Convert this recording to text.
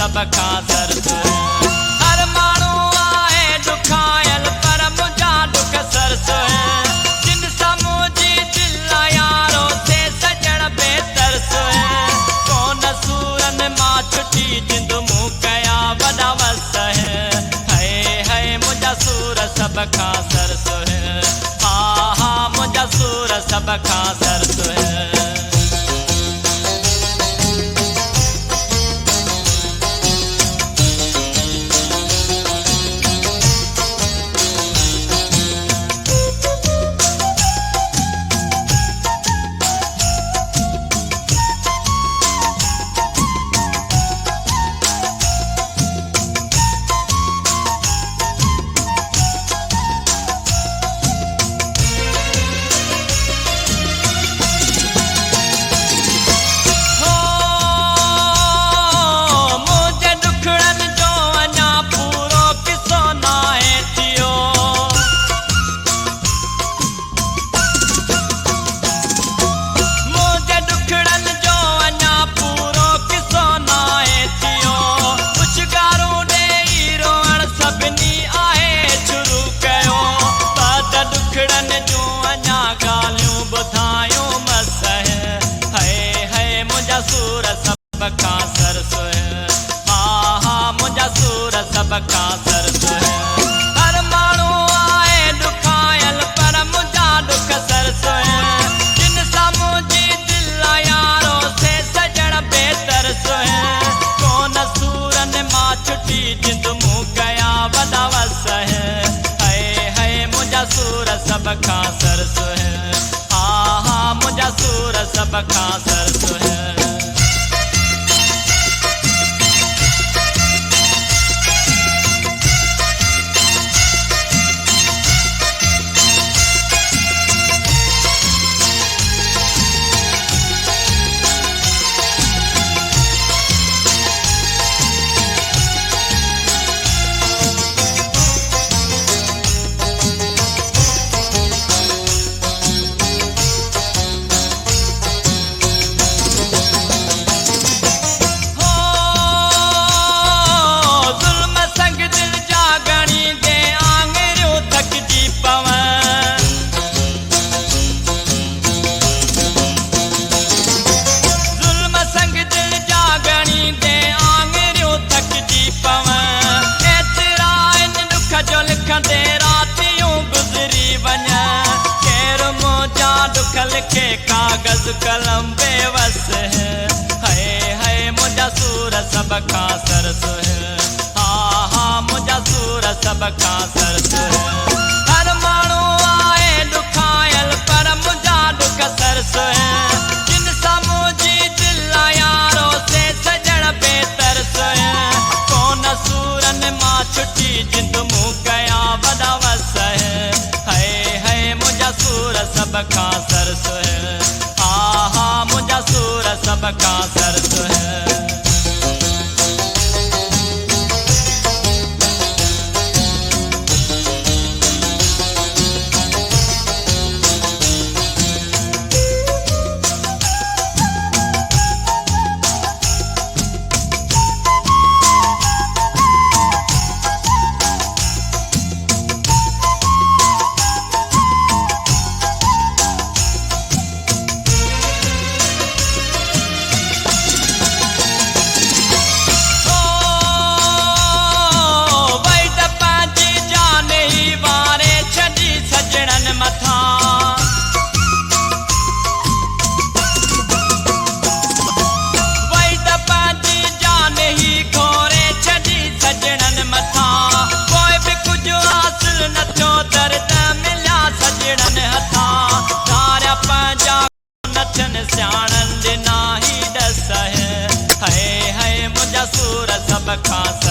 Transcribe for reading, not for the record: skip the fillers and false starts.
सब खां सरस हर माण्हू आहे दुखायल पर मुंहिंजा दुख सरस जिन साम्हूं जी दिल यारो से सजण बेतरस कोन सूरन मां छुटी जिंद मूं कया वॾा वस है मुंहिंजा सूर सब खां सरस हा हा मुंहिंजा सूर सब खां सरस सूर सब खां सरस हा हा मुंहिंजा सूर सब खां सरस हर माण्हू आहे दुखायल पर मुंहिंजा दुख सरस जिन साम्हूं जी दिल यारो से सजण बेतरस कोन सूरन मां छुटी जिंद मूं कया वॾा वस है मुंहिंजा सूर सब खां सरस हा हा मुंहिंजा सूर सब खां सरस लिखे कागज कलम बेवस है मुंहिंजा सूर सब खां सरस हा हा मुंहिंजा सूर सब खां सरस हर माण्हू आहे दुखायल पर मुंहिंजा दुख सरस जिन साम्हूं जी दिल यारो से सजण बेतरस कोन सूरन मां छुटी जिंद मूं कया वॾा वस है मुंहिंजा सूर सब खां सरस हा हा मुंहिंजा सूर सब खां सरस सियाणन ॾिना ही ॾस है मुंहिंजा सूर सब खां